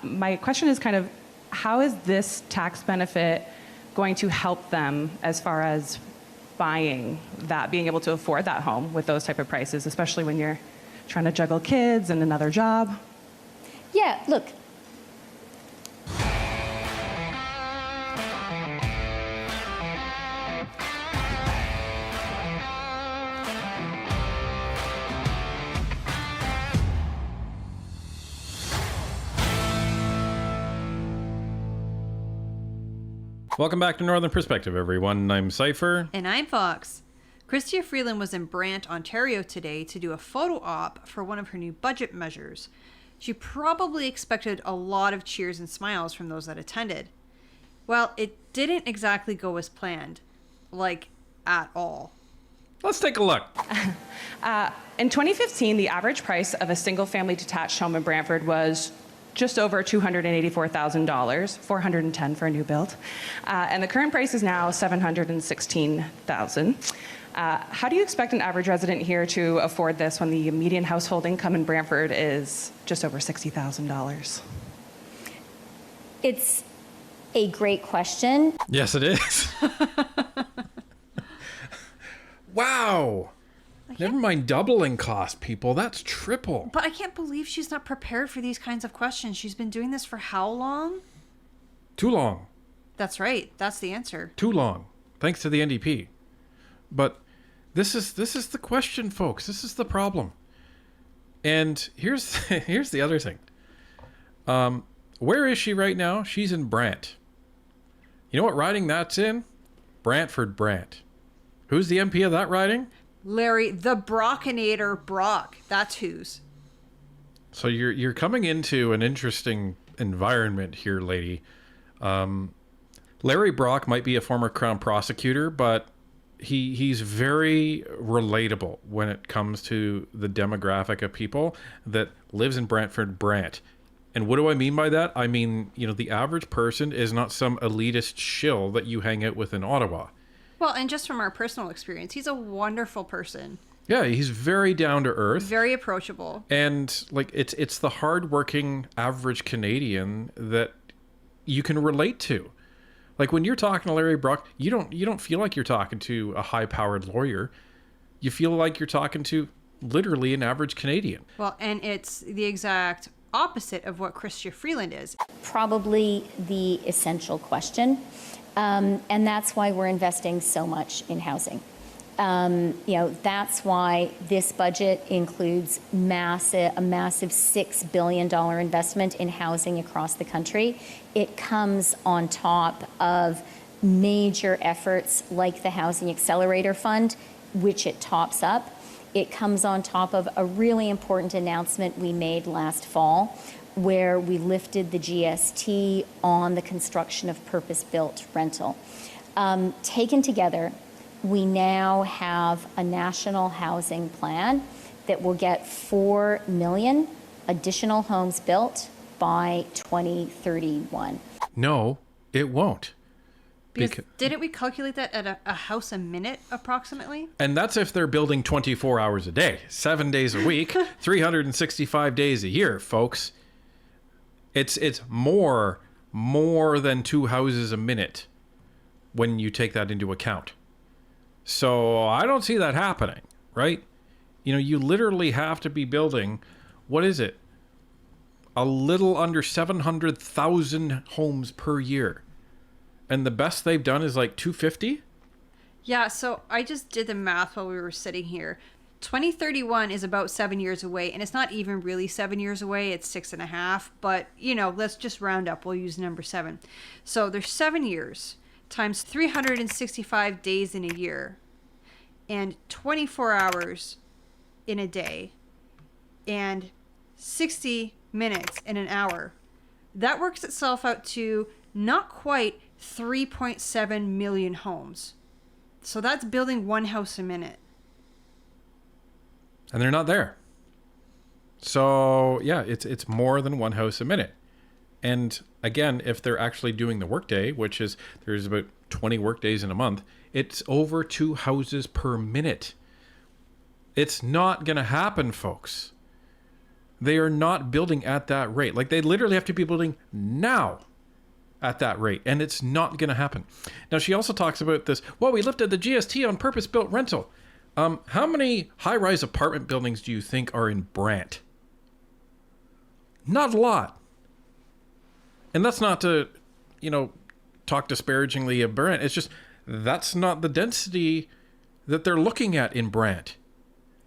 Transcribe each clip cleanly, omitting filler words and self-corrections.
My question is kind of, how is this tax benefit going to help them as far as buying that, being able to afford that home with those type of prices, especially when you're trying to juggle kids and another job? Yeah, look. Welcome back to Northern Perspective, everyone. I'm Cypher. And I'm Fox. Chrystia Freeland was in Brant, Ontario today to do a photo op for one of her new budget measures. She probably expected a lot of cheers and smiles from those that attended. Well, it didn't exactly go as planned. Like, at all. Let's take a look. In 2015, the average price of a single-family detached home in Brantford was just over $284,000, $410 for a new build. And the current price is now $716,000. How do you expect an average resident here to afford this when the median household income in Brantford is just over $60,000? It's a great question. Yes, it is. Wow. Never mind doubling cost, people. That's triple. But I can't believe she's not prepared for these kinds of questions. She's been doing this for how long? Too long. That's right. That's the answer. Too long. Thanks to the NDP. But this is the question, folks. This is the problem. And here's the other thing. Where is she right now? She's in Brant. You know what riding that's in? Brantford Brant. Who's the MP of that riding? Larry, the Brockinator Brock. That's whose. So you're coming into an interesting environment here, lady. Larry Brock might be a former Crown prosecutor, but he's very relatable when it comes to the demographic of people that lives in Brantford Brant. And what do I mean by that? I mean, the average person is not some elitist shill that you hang out with in Ottawa. Well, and just from our personal experience, he's a wonderful person. Yeah, he's very down to earth. Very approachable. And it's the hardworking average Canadian that you can relate to. Like when you're talking to Larry Brock, you don't feel like you're talking to a high-powered lawyer. You feel like you're talking to literally an average Canadian. Well, and it's the exact opposite of what Chrystia Freeland is. Probably the essential question. And that's why we're investing so much in housing. That's why this budget includes a massive $6 billion investment in housing across the country. It comes on top of major efforts like the Housing Accelerator Fund, which it tops up. It comes on top of a really important announcement we made last fall, where we lifted the GST on the construction of purpose-built rental. Taken together, we now have a national housing plan that will get 4 million additional homes built by 2031. No, it won't. Because didn't we calculate that at a house a minute, approximately? And that's if they're building 24 hours a day, 7 days a week, 365 days a year, folks. It's more than 2 houses a minute when you take that into account. So I don't see that happening, right? You literally have to be building, what is it? A little under 700,000 homes per year. And the best they've done is like 250? Yeah, so I just did the math while we were sitting here. 2031 is about 7 years away, and it's not even really 7 years away, it's 6.5, but let's just round up, we'll use number 7. So there's 7 years times 365 days in a year and 24 hours in a day and 60 minutes in an hour. That works itself out to not quite 3.7 million homes. So that's building one house a minute. And they're not there. So yeah, it's more than one house a minute. And again, if they're actually doing the workday, which is there's about 20 work days in a month, it's over 2 houses per minute. It's not going to happen, folks. They are not building at that rate. Like, they literally have to be building now at that rate, and it's not going to happen. Now, she also talks about this, well, we lifted the GST on purpose-built rental. How many high-rise apartment buildings do you think are in Brant? Not a lot. And that's not to, talk disparagingly of Brant. It's just, that's not the density that they're looking at in Brant.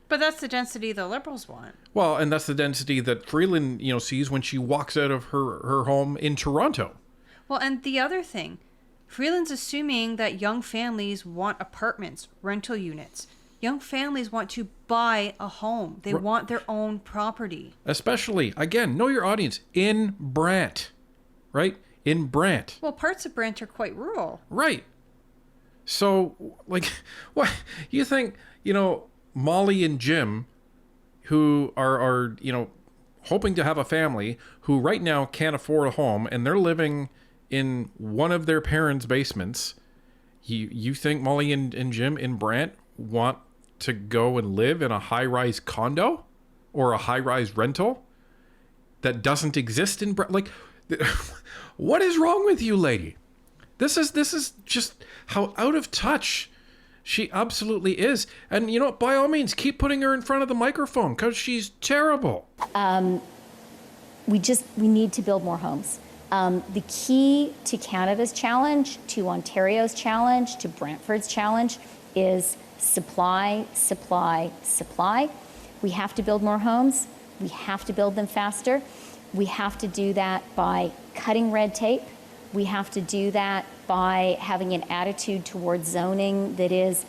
But that's the density the Liberals want. Well, and that's the density that Freeland, sees when she walks out of her home in Toronto. Well, and the other thing, Freeland's assuming that young families want apartments, rental units. Young families want to buy a home. They want their own property. Especially, again, know your audience, in Brant, right? In Brant. Well, parts of Brant are quite rural. Right. So, like, what? You think, Molly and Jim, who are hoping to have a family, who right now can't afford a home, and they're living in one of their parents' basements, you think Molly and Jim in Brant want to go and live in a high-rise condo or a high-rise rental that doesn't exist in Brant? Like, what is wrong with you, lady? This is just how out of touch she absolutely is. And by all means, keep putting her in front of the microphone, because she's terrible. We need to build more homes. The key to Canada's challenge, to Ontario's challenge, to Brantford's challenge is supply, supply, supply. We have to build more homes. We have to build them faster. We have to do that by cutting red tape. We have to do that by having an attitude towards zoning that is,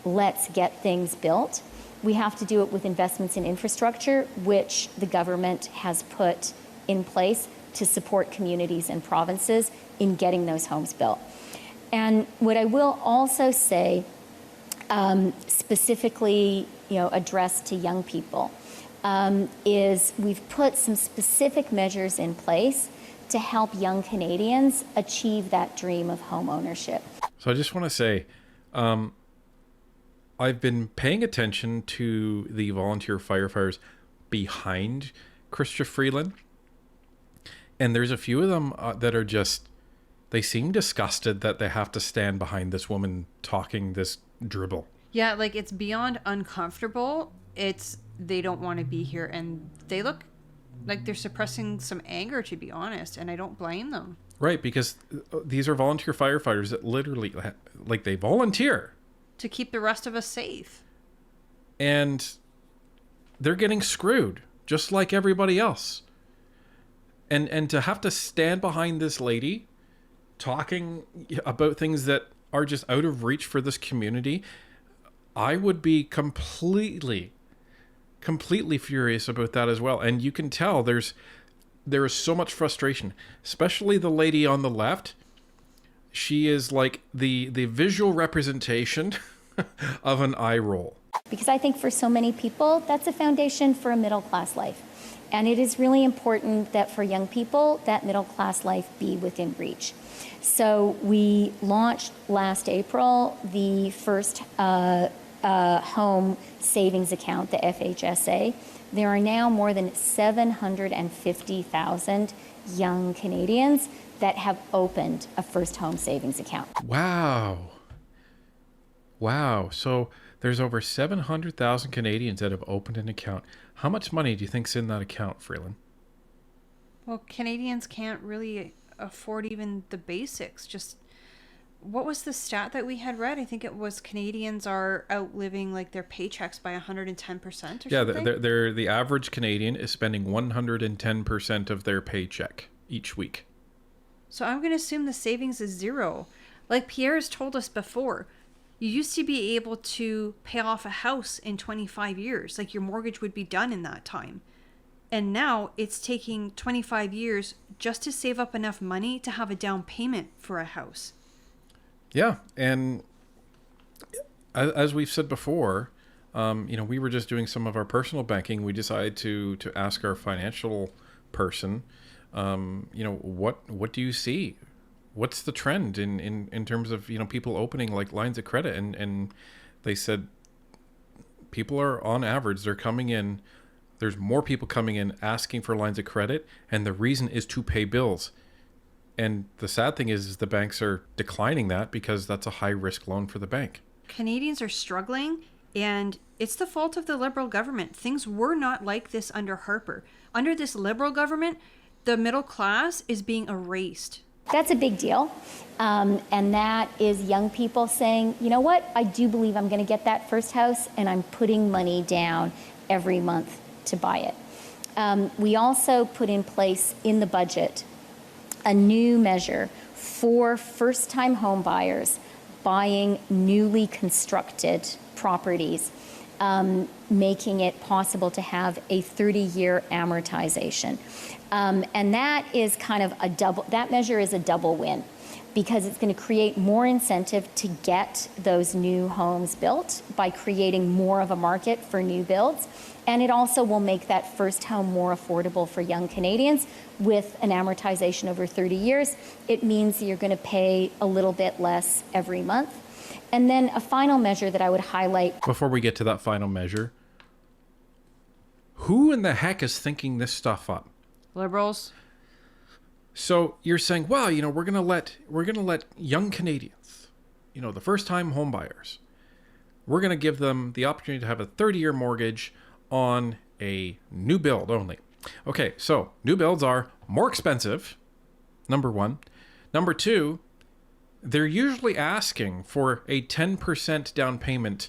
let's get things built. We have to do it with investments in infrastructure, which the government has put in place to support communities and provinces in getting those homes built. And what I will also say, specifically, addressed to young people, is we've put some specific measures in place to help young Canadians achieve that dream of home ownership. So I just want to say, I've been paying attention to the volunteer firefighters behind Chrystia Freeland, and there's a few of them that are just, they seem disgusted that they have to stand behind this woman talking this dribble. Yeah, like, it's beyond uncomfortable. It's, they don't want to be here, and they look like they're suppressing some anger, to be honest, and I don't blame them. Right, because these are volunteer firefighters that literally, like, they volunteer to keep the rest of us safe. And they're getting screwed, just like everybody else. And to have to stand behind this lady talking about things that are just out of reach for this community, I would be completely furious about that as well. And you can tell there is so much frustration, especially the lady on the left. She is like the visual representation of an eye roll. Because I think for so many people, that's a foundation for a middle-class life. And it is really important that for young people, that middle-class life be within reach. So we launched last April the first home savings account, the FHSA. There are now more than 750,000 young Canadians that have opened a first home savings account. Wow. So there's over 700,000 Canadians that have opened an account. How much money do you think's in that account, Freeland? Well, Canadians can't really afford even the basics. Just, what was the stat that we had read? I think it was Canadians are outliving like their paychecks by 110% or something. Yeah, the average Canadian is spending 110% of their paycheck each week. So I'm going to assume the savings is zero. Like Pierre has told us before, you used to be able to pay off a house in 25 years. Like, your mortgage would be done in that time. And now it's taking 25 years just to save up enough money to have a down payment for a house. Yeah, and as we've said before, we were just doing some of our personal banking. We decided to ask our financial person, what do you see? What's the trend in terms of, people opening like lines of credit? And they said people are, on average, they're coming in There's more people coming in asking for lines of credit, and the reason is to pay bills. And the sad thing is the banks are declining that because that's a high-risk loan for the bank. Canadians are struggling, and it's the fault of the Liberal government. Things were not like this under Harper. Under this Liberal government, the middle class is being erased. That's a big deal. And that is young people saying, you know what, I do believe I'm going to get that first house, and I'm putting money down every month to buy it. We also put in place in the budget a new measure for first-time home buyers buying newly constructed properties, making it possible to have a 30-year amortization. And that is kind of that measure is a double win, because it's going to create more incentive to get those new homes built by creating more of a market for new builds. And it also will make that first home more affordable for young Canadians. With an amortization over 30 years, it means you're going to pay a little bit less every month. And then a final measure that I would highlight. Before we get to that final measure, who in the heck is thinking this stuff up? Liberals. So you're saying, well, you know, we're gonna let young Canadians, you know, the first-time home buyers, we're gonna give them the opportunity to have a 30-year mortgage on a new build only. Okay, so new builds are more expensive, number one. Number two, they're usually asking for a 10% down payment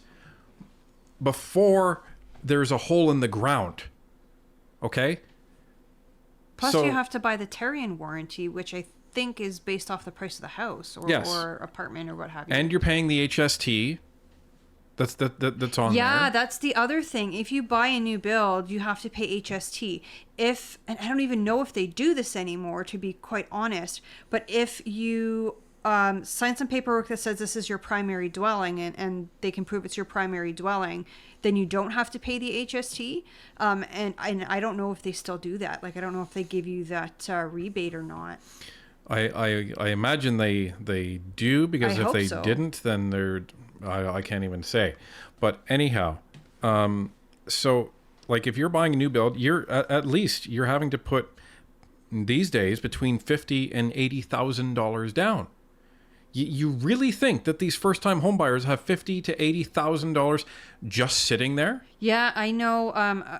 before there's a hole in the ground. Okay? Plus, So- you have to buy the Terrian warranty, which I think is based off the price of the house or, Yes. or apartment or what have you. And you're paying the HST. That's on Yeah, there. that's the other thing. If you buy a new build, you have to pay HST. And I don't even know if they do this anymore, to be quite honest, but if you sign some paperwork that says this is your primary dwelling and they can prove it's your primary dwelling, then you don't have to pay the HST. And I don't know if they still do that. Like, I don't know if they give you that rebate or not. I imagine they do, because I if hope they so. didn't, then I can't even say. But anyhow, so like if you're buying a new build, you're at least you're having to put these days between $50,000 and $80,000 down. You really think that these first-time homebuyers have $50,000 to $80,000 just sitting there? Yeah, I know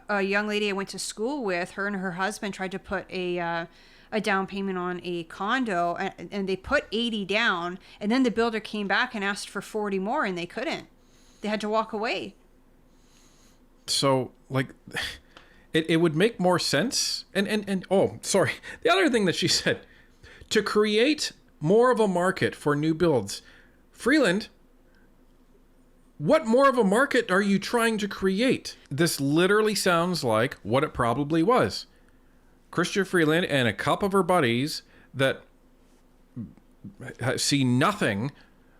a young lady I went to school with, her and her husband tried to put a down payment on a condo, and they put 80 down, and then the builder came back and asked for 40 more, and they couldn't. They had to walk away. So, like, it would make more sense. And oh, sorry. The other thing that she said, to create more of a market for new builds. Freeland, what more of a market are you trying to create? This literally sounds like what it probably was. Chrystia Freeland and a couple of her buddies that see nothing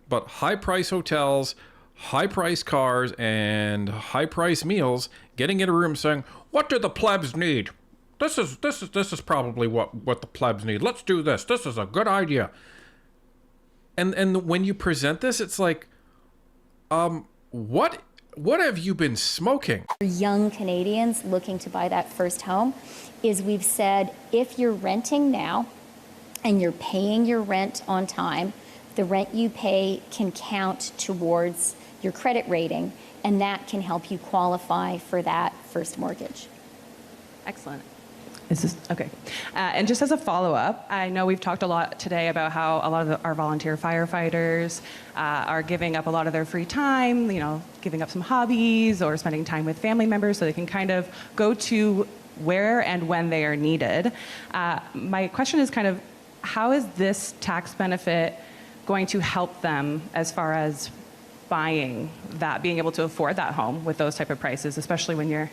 but high-price hotels, high-price cars, and high-price meals, getting in a room saying, "What do the plebs need? This is probably what the plebs need. Let's do this. This is a good idea." And when you present this, it's like, what have you been smoking? For young Canadians looking to buy that first home, is we've said if you're renting now and you're paying your rent on time, the rent you pay can count towards your credit rating, and that can help you qualify for that first mortgage. Excellent. Is this okay? And just as a follow-up, I know we've talked a lot today about how a lot of our volunteer firefighters are giving up a lot of their free time, you know, giving up some hobbies or spending time with family members so they can kind of go to where and when they are needed. My question is kind of, how is this tax benefit going to help them as far as buying that, being able to afford that home with those type of prices, especially when you're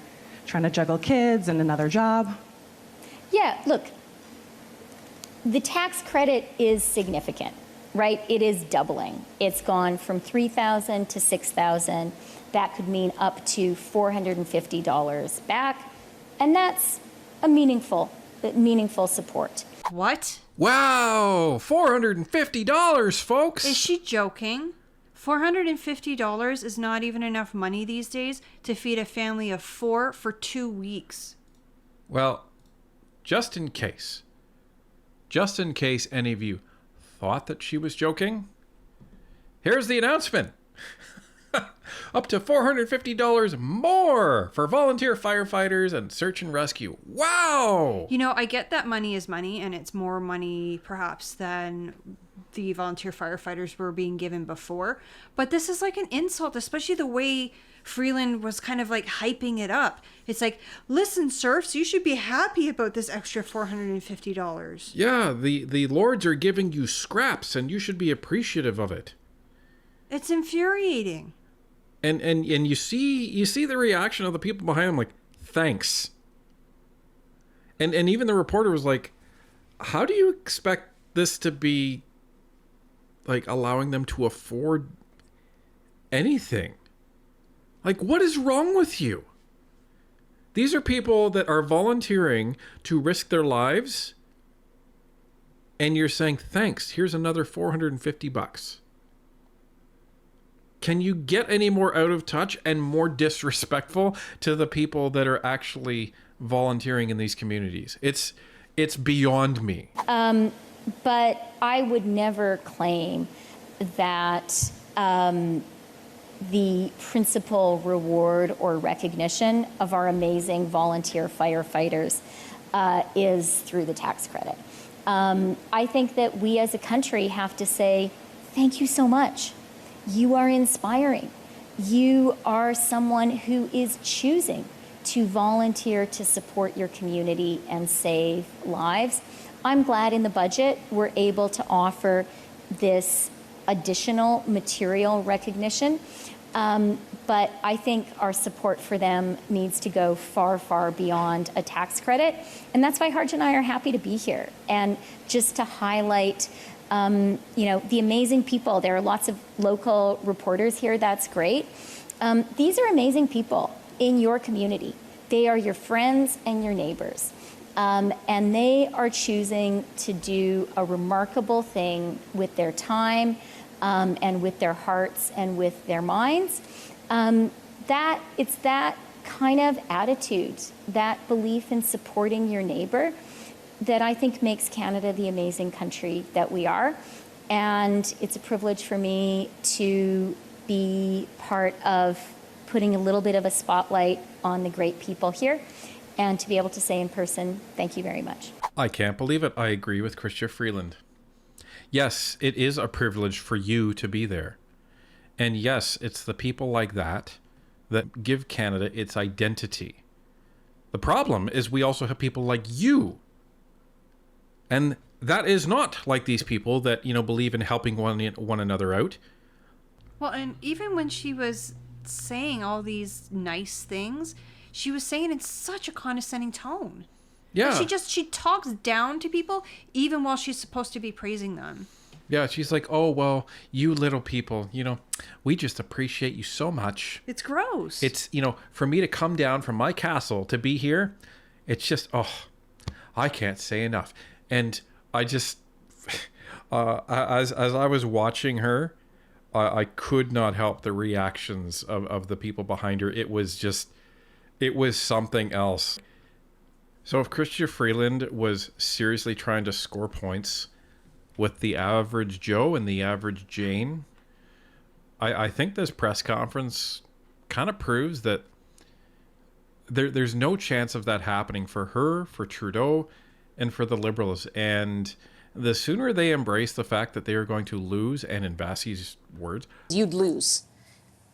trying to juggle kids and another job? Yeah, look, the tax credit is significant, right? It is doubling. It's gone from $3,000 to $6,000. That could mean up to $450 back, and that's a meaningful support. What? Wow, $450, folks. Is she joking? $450 is not even enough money these days to feed a family of 4 for 2 weeks. Well, just in case any of you thought that she was joking, here's the announcement. Up to $450 more for volunteer firefighters and search and rescue. Wow! You know, I get that money is money, and it's more money perhaps than the volunteer firefighters were being given before. But this is like an insult, especially the way Freeland was kind of like hyping it up. It's like, listen, serfs, you should be happy about this extra $450. Yeah, the lords are giving you scraps, and you should be appreciative of it. It's infuriating. And you see the reaction of the people behind him, like, thanks. And even the reporter was like, how do you expect this to be, like, allowing them to afford anything? Like, what is wrong with you? These are people that are volunteering to risk their lives, and you're saying, thanks, here's another $450. Can you get any more out of touch and more disrespectful to the people that are actually volunteering in these communities? It's beyond me. But I would never claim that the principal reward or recognition of our amazing volunteer firefighters is through the tax credit. I think that we as a country have to say, thank you so much. You are inspiring. You are someone who is choosing to volunteer to support your community and save lives. I'm glad in the budget we're able to offer this additional material recognition, but I think our support for them needs to go far, far beyond a tax credit, and that's why Harj and I are happy to be here, and just to highlight the amazing people. There are lots of local reporters here. That's great. These are amazing people in your community. They are your friends and your neighbors. And they are choosing to do a remarkable thing with their time and with their hearts and with their minds. It's that kind of attitude, that belief in supporting your neighbor, that I think makes Canada the amazing country that we are. And it's a privilege for me to be part of putting a little bit of a spotlight on the great people here and to be able to say in person, thank you very much. I can't believe it. I agree with Chrystia Freeland. Yes, it is a privilege for you to be there. And yes, it's the people like that that give Canada its identity. The problem is we also have people like you. And that is not like these people that, believe in helping one another out. Well, and even when she was saying all these nice things, she was saying in such a condescending tone. Yeah. She talks down to people even while she's supposed to be praising them. Yeah, she's like, oh, well, you little people, we just appreciate you so much. It's gross. It's, for me to come down from my castle to be here, it's just, I can't say enough. And I just, as I was watching her, I could not help the reactions of the people behind her. It was something else. So if Chrystia Freeland was seriously trying to score points with the average Joe and the average Jane, I think this press conference kind of proves that there's no chance of that happening for her, for Trudeau, and for the Liberals. And the sooner they embrace the fact that they are going to lose, and in Bassie's words, you'd lose,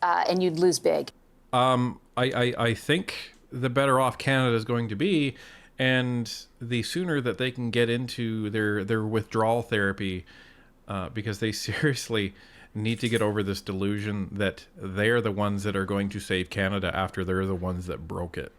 and you'd lose big. I think the better off Canada is going to be, and the sooner that they can get into their withdrawal therapy, because they seriously need to get over this delusion that they're the ones that are going to save Canada after they're the ones that broke it.